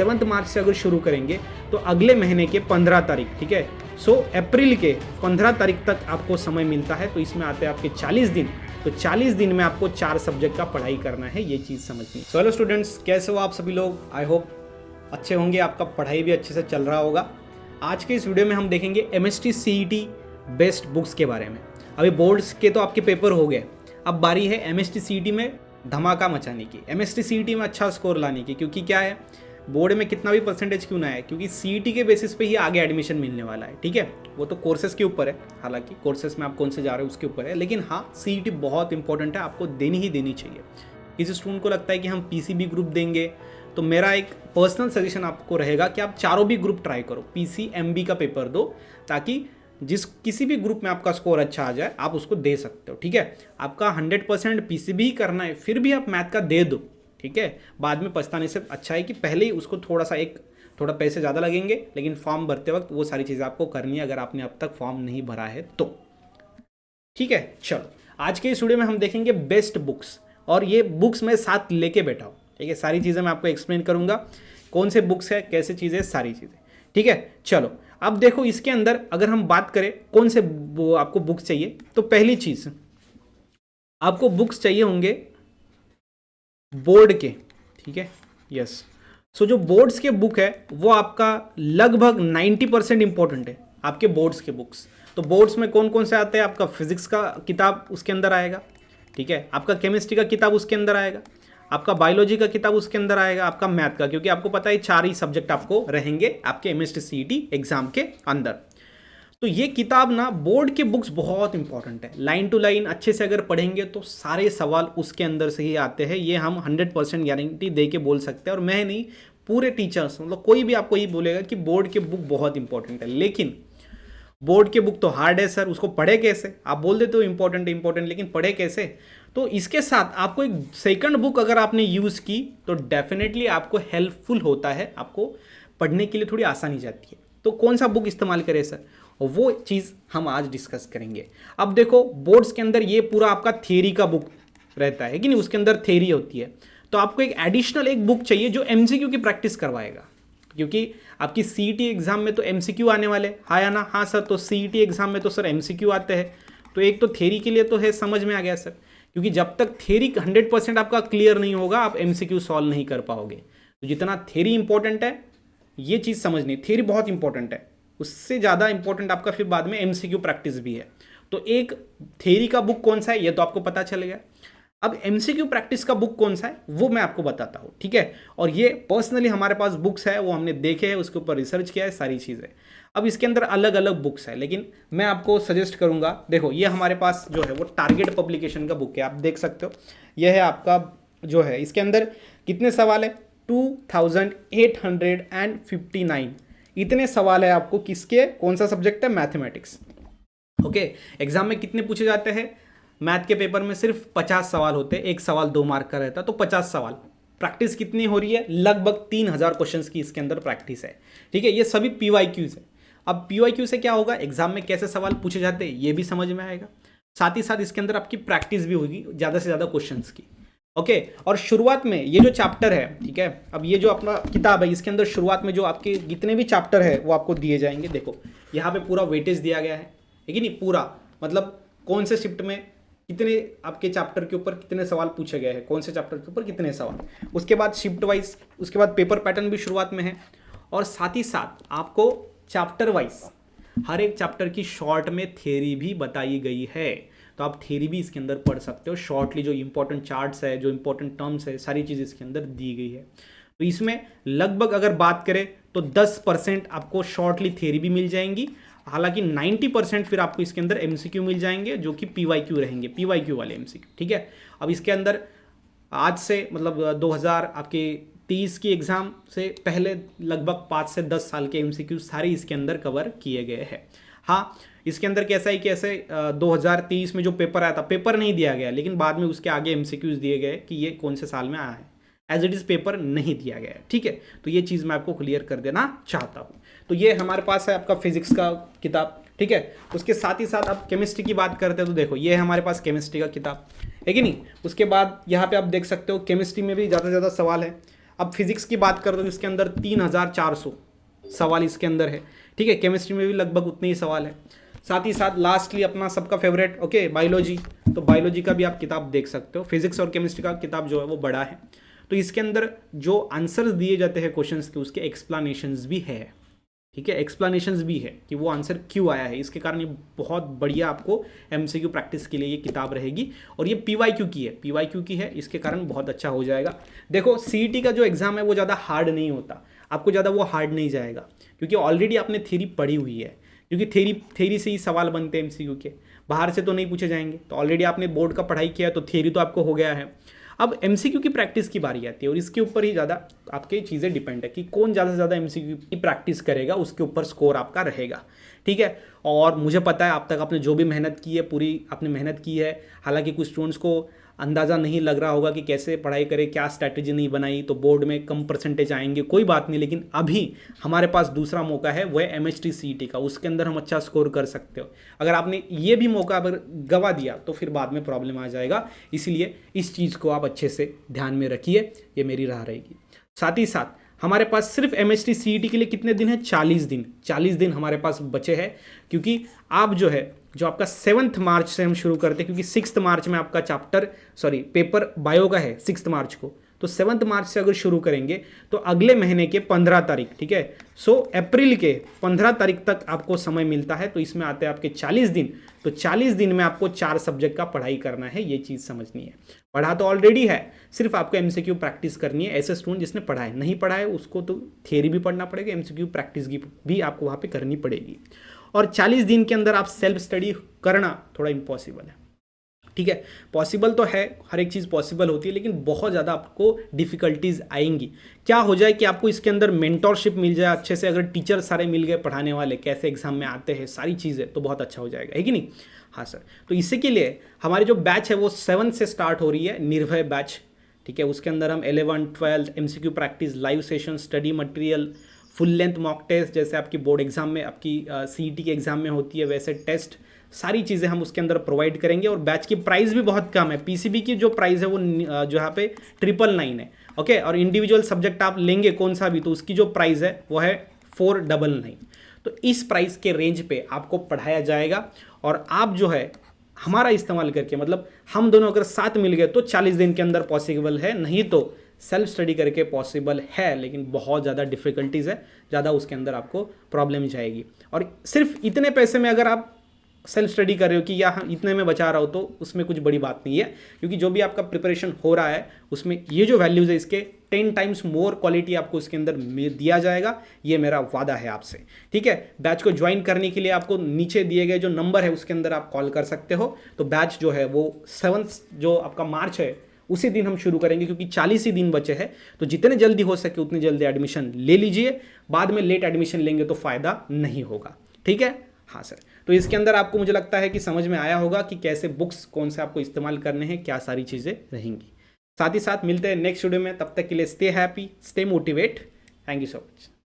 7 मार्च से अगर शुरू करेंगे तो अगले महीने के 15 तारीख, ठीक है। सो अप्रैल के 15 तारीख तक आपको समय मिलता है। तो इसमें आते हैं आपके 40 दिन। तो 40 दिन में आपको 4 सब्जेक्ट का पढ़ाई करना है, ये चीज़ समझनी। सो हेलो स्टूडेंट्स, कैसे हो आप सभी लोग? आई होप अच्छे होंगे, आपका पढ़ाई भी अच्छे से चल रहा होगा। आज के इस वीडियो में हम देखेंगे MST CET बेस्ट बुक्स के बारे में। अभी बोर्ड्स के तो आपके पेपर हो गए, अब बारी है MST CET में धमाका मचाने की, MST CET में अच्छा स्कोर लाने की। क्योंकि क्या है, बोर्ड में कितना भी परसेंटेज क्यों ना है, क्योंकि CET के बेसिस पे ही आगे एडमिशन मिलने वाला है, ठीक है। वो तो कोर्सेज के ऊपर है, हालांकि कोर्सेज में आप कौन से जा रहे हो उसके ऊपर है, लेकिन हाँ CET बहुत इंपॉर्टेंट है, आपको देनी ही देनी चाहिए। किसी स्टूडेंट को लगता है कि हम PCB ग्रुप देंगे, तो मेरा एक पर्सनल सजेशन आपको रहेगा कि आप चारों भी ग्रुप ट्राई करो, PC MB का पेपर दो, ताकि किसी भी ग्रुप में आपका स्कोर अच्छा आ जाए, आप उसको दे सकते हो, ठीक है। आपका 100% PCB ही करना है, फिर भी आप मैथ का दे दो, ठीक है। बाद में पछताने से अच्छा है कि पहले ही उसको थोड़ा पैसे ज़्यादा लगेंगे, लेकिन फॉर्म भरते वक्त वो सारी चीज़ें आपको करनी है, अगर आपने अब तक फॉर्म नहीं भरा है तो, ठीक है। चलो, आज के इस वीडियो में हम देखेंगे बेस्ट बुक्स, और ये बुक्स मैं साथ लेके बैठा हूँ, ठीक है। सारी चीज़ें मैं आपको एक्सप्लेन करूँगा, कौन से बुक्स है, कैसे चीज़ें, सारी चीज़ें, ठीक है। चलो, अब देखो इसके अंदर अगर हम बात करें कौन से आपको बुक्स चाहिए, तो पहली चीज़ आपको बुक्स चाहिए होंगे बोर्ड के, ठीक है, यस। सो जो बोर्ड्स के बुक है वो आपका लगभग 90% इंपॉर्टेंट है, आपके बोर्ड्स के बुक्स। तो बोर्ड्स में कौन कौन से आते हैं, आपका फिजिक्स का किताब उसके अंदर आएगा, ठीक है, आपका केमिस्ट्री का किताब उसके अंदर आएगा, आपका बायोलॉजी का किताब उसके अंदर आएगा, आपका मैथ का, क्योंकि आपको पता है 4 ही सब्जेक्ट आपको रहेंगे आपके MST CET एग्जाम के अंदर। तो ये किताब ना, बोर्ड के बुक्स बहुत इंपॉर्टेंट है, लाइन टू लाइन अच्छे से अगर पढ़ेंगे तो सारे सवाल उसके अंदर से ही आते हैं, ये हम 100% गारंटी दे के बोल सकते हैं। और मैं नहीं, पूरे टीचर्स, मतलब कोई भी आपको ये बोलेगा कि बोर्ड के बुक बहुत इंपॉर्टेंट है। लेकिन बोर्ड के बुक तो हार्ड है सर, उसको पढ़े कैसे? आप बोल देते हो इंपॉर्टेंट इंपॉर्टेंट, लेकिन पढ़े कैसे? तो इसके साथ आपको एक सेकंड बुक अगर आपने यूज़ की तो डेफिनेटली आपको हेल्पफुल होता है, आपको पढ़ने के लिए थोड़ी आसानी जाती है। तो कौन सा बुक इस्तेमाल करें सर, और वो चीज़ हम आज डिस्कस करेंगे। अब देखो, बोर्ड्स के अंदर ये पूरा आपका थियरी का बुक रहता है कि नहीं, उसके अंदर थियरी होती है। तो आपको एक एडिशनल एक बुक चाहिए जो MCQ की प्रैक्टिस करवाएगा, क्योंकि आपकी CET एग्जाम में तो MCQ आने वाले, हाँ या ना? हाँ सर, तो CET एग्जाम में तो सर MCQ आते हैं। तो एक तो थियरी के लिए तो है, समझ में आ गया सर, क्योंकि जब तक थियरी 100% आपका क्लियर नहीं होगा, आप MCQ सॉल्व नहीं कर पाओगे। तो जितना थियरी इंपॉर्टेंट है, ये चीज़ समझनी, थियरी बहुत इंपॉर्टेंट है, उससे ज़्यादा इंपॉर्टेंट आपका फिर बाद में MCQ प्रैक्टिस भी है। तो एक थियरी का बुक कौन सा है ये तो आपको पता चल गया। अब MCQ प्रैक्टिस का बुक कौन सा है वो मैं आपको बताता हूँ, ठीक है। और ये पर्सनली हमारे पास बुक्स है, वो हमने देखे हैं, उसके ऊपर रिसर्च किया है, सारी चीज़ें। अब इसके अंदर अलग अलग बुक्स है, लेकिन मैं आपको सजेस्ट करूँगा, देखो ये हमारे पास जो है वो टारगेट पब्लिकेशन का बुक है, आप देख सकते हो। यह है आपका जो है, इसके अंदर कितने सवाल है, 2859 इतने सवाल है आपको। किसके, कौन सा सब्जेक्ट है? Mathematics, okay. एग्जाम में कितने पूछे जाते हैं? मैथ के पेपर में सिर्फ 50 सवाल होते हैं, एक सवाल 2 मार्क का रहता है, तो 50 सवाल। प्रैक्टिस कितनी हो रही है? लगभग 3000 क्वेश्चंस की इसके अंदर प्रैक्टिस है, ठीक है। ये सभी PYQs है। अब PYQ से क्या होगा, एग्जाम में कैसे सवाल पूछे जाते हैं ये भी समझ में आएगा, साथ ही साथ इसके अंदर आपकी प्रैक्टिस भी होगी ज़्यादा से ज़्यादा क्वेश्चंस की, ओके। और शुरुआत में ये जो चैप्टर है, ठीक है, अब ये जो अपना किताब है, इसके अंदर शुरुआत में जो आपके जितने भी चैप्टर है वो आपको दिए जाएंगे। देखो यहाँ पे पूरा वेटेज दिया गया है कि नहीं, पूरा मतलब कौन से शिफ्ट में कितने आपके चैप्टर के ऊपर कितने सवाल पूछे गए हैं, कौन से चैप्टर के ऊपर कितने सवाल, उसके बाद शिफ्ट वाइज, उसके बाद पेपर पैटर्न भी शुरुआत में है, और साथ ही साथ आपको चैप्टर वाइज हर एक चैप्टर की शॉर्ट में थ्योरी भी बताई गई है। तो आप थ्योरी भी इसके अंदर पढ़ सकते हो शॉर्टली, जो इंपॉर्टेंट चार्ट्स है, जो इंपॉर्टेंट टर्म्स है, सारी चीज़ इसके अंदर दी गई है। तो इसमें लगभग अगर बात करें तो 10% आपको शॉर्टली थ्योरी भी मिल जाएंगी, हालांकि 90% फिर आपको इसके अंदर MCQ मिल जाएंगे, जो कि PYQ रहेंगे, PYQ वाले MCQ, ठीक है। अब इसके अंदर आज से मतलब 2023 की एग्ज़ाम से पहले लगभग 5 से 10 साल के MCQ सारे इसके अंदर कवर किए गए हैं। हाँ, इसके अंदर कैसा है कि ऐसे 2023 में जो पेपर आया था, पेपर नहीं दिया गया, लेकिन बाद में उसके आगे MCQs दिए गए कि ये कौन से साल में आया है, एज इट इज़ पेपर नहीं दिया गया है, ठीक है। तो ये चीज़ मैं आपको क्लियर कर देना चाहता हूँ। तो ये हमारे पास है आपका फिजिक्स का किताब, ठीक है। उसके साथ ही साथ आप केमिस्ट्री की बात करते हैं तो देखो ये है हमारे पास केमिस्ट्री का किताब, है कि नहीं। उसके बाद यहाँ पे आप देख सकते हो केमिस्ट्री में भी ज़्यादा से ज़्यादा सवाल है। अब फिजिक्स की बात करो तो इसके अंदर 3400 सवाल इसके अंदर है, ठीक है। केमिस्ट्री में भी लगभग उतने ही सवाल है। साथ ही साथ लास्टली अपना सबका फेवरेट ओके बायोलॉजी, तो बायोलॉजी का भी आप किताब देख सकते हो। फिजिक्स और केमिस्ट्री का किताब जो है वो बड़ा है, तो इसके अंदर जो आंसर्स दिए जाते हैं क्वेश्चंस के उसके एक्सप्लेनेशंस भी है, ठीक है। एक्सप्लेनेशंस भी है कि वो आंसर क्यों आया है, इसके कारण ये बहुत बढ़िया आपको एमसीक्यू प्रैक्टिस के लिए ये किताब रहेगी। और ये पीवाईक्यू की है, पीवाईक्यू की है, इसके कारण बहुत अच्छा हो जाएगा। देखो सीईटी का जो एग्जाम है वो ज़्यादा हार्ड नहीं होता, आपको ज़्यादा वो हार्ड नहीं जाएगा, क्योंकि ऑलरेडी आपने थ्योरी पढ़ी हुई है, क्योंकि थ्योरी से ही सवाल बनते हैं एमसीक्यू के, बाहर से तो नहीं पूछे जाएंगे। तो ऑलरेडी आपने बोर्ड का पढ़ाई किया तो थ्योरी तो आपको हो गया है। अब एमसीक्यू की प्रैक्टिस की बारी आती है और इसके ऊपर ही ज़्यादा आपके चीज़ें डिपेंड है कि कौन ज़्यादा से ज़्यादा एमसीक्यू की प्रैक्टिस करेगा, उसके ऊपर स्कोर आपका रहेगा, ठीक है। और मुझे पता है आप तक आपने जो भी मेहनत की है पूरी आपने मेहनत की है। हालांकि कुछ स्टूडेंट्स को अंदाज़ा नहीं लग रहा होगा कि कैसे पढ़ाई करें, क्या स्ट्रैटेजी नहीं बनाई, तो बोर्ड में कम परसेंटेज आएंगे, कोई बात नहीं। लेकिन अभी हमारे पास दूसरा मौका है, वह एमएचटी सीईटी का, उसके अंदर हम अच्छा स्कोर कर सकते हो। अगर आपने ये भी मौका अगर गवा दिया तो फिर बाद में प्रॉब्लम आ जाएगा, इसीलिए इस चीज़ को आप अच्छे से ध्यान में रखिए, ये मेरी राह रहेगी। साथ ही साथ हमारे पास सिर्फ एमएचटी सीईटी के लिए कितने दिन है, 40 दिन, 40 दिन हमारे पास बचे हैं। क्योंकि आप जो आपका 7 मार्च से हम शुरू करते हैं, क्योंकि 6 मार्च में आपका पेपर बायो का है 6 मार्च को, तो 7 मार्च से अगर शुरू करेंगे तो अगले महीने के 15 तारीख, ठीक है। सो अप्रैल के 15 तारीख तक आपको समय मिलता है, तो इसमें आते हैं आपके 40 दिन। तो 40 दिन में आपको 4 सब्जेक्ट का पढ़ाई करना है, ये चीज़ समझनी है। पढ़ा तो ऑलरेडी है, सिर्फ आपको एमसीक्यू प्रैक्टिस करनी है। ऐसे स्टूडेंट जिसने पढ़ा है, नहीं पढ़ा है उसको तो थियरी भी पढ़ना पड़ेगा, एमसीक्यू प्रैक्टिस भी आपको वहाँ पे करनी पड़ेगी। और 40 दिन के अंदर आप सेल्फ स्टडी करना थोड़ा इम्पॉसिबल है, ठीक है। पॉसिबल तो है, हर एक चीज़ पॉसिबल होती है, लेकिन बहुत ज़्यादा आपको डिफ़िकल्टीज आएंगी। क्या हो जाए कि आपको इसके अंदर मेंटरशिप मिल जाए अच्छे से, अगर टीचर सारे मिल गए पढ़ाने वाले, कैसे एग्जाम में आते हैं, सारी चीज़ें, तो बहुत अच्छा हो जाएगा, है कि नहीं। हाँ सर, तो इसी के लिए हमारी जो बैच है वो 7 से स्टार्ट हो रही है, निर्भय बैच, ठीक है। उसके अंदर हम 11, 12 MCQ practice, live session, study material, full length mock test, जैसे आपकी बोर्ड एग्जाम में, आपकी सीईटी के एग्जाम में होती है वैसे टेस्ट, सारी चीज़ें हम उसके अंदर प्रोवाइड करेंगे। और बैच की प्राइस भी बहुत कम है, पीसीबी की जो प्राइस है वो जो यहाँ पे 999 है, ओके। और इंडिविजुअल सब्जेक्ट आप लेंगे कौन सा भी, तो उसकी जो प्राइस है वो है 499। तो इस प्राइस के रेंज पे आपको पढ़ाया जाएगा, और आप जो है हमारा इस्तेमाल करके, मतलब हम दोनों अगर साथ मिल गए तो 40 दिन के अंदर पॉसिबल है, नहीं तो सेल्फ स्टडी करके पॉसिबल है, लेकिन बहुत ज़्यादा डिफ़िकल्टीज़ है, ज़्यादा उसके अंदर आपको प्रॉब्लम जाएगी। और सिर्फ इतने पैसे में अगर आप सेल्फ स्टडी कर रहे हो कि या इतने में बचा रहा हो, तो उसमें कुछ बड़ी बात नहीं है, क्योंकि जो भी आपका प्रिपरेशन हो रहा है उसमें ये जो वैल्यूज़ है इसके 10 टाइम्स मोर क्वालिटी आपको इसके अंदर दिया जाएगा, ये मेरा वादा है आपसे, ठीक है। बैच को ज्वाइन करने के लिए आपको नीचे दिए गए जो नंबर है उसके अंदर आप कॉल कर सकते हो। तो बैच जो है वो 7 जो आपका मार्च है उसी दिन हम शुरू करेंगे, क्योंकि 40 ही दिन बचे हैं, तो जितने जल्दी हो सके उतनी जल्दी एडमिशन ले लीजिए, बाद में लेट एडमिशन लेंगे तो फ़ायदा नहीं होगा, ठीक है। हाँ सर, तो इसके अंदर आपको मुझे लगता है कि समझ में आया होगा कि कैसे बुक्स कौन से आपको इस्तेमाल करने हैं, क्या सारी चीज़ें रहेंगी। साथ ही साथ मिलते हैं नेक्स्ट वीडियो में, तब तक के लिए stay happy, stay motivate, thank you so much.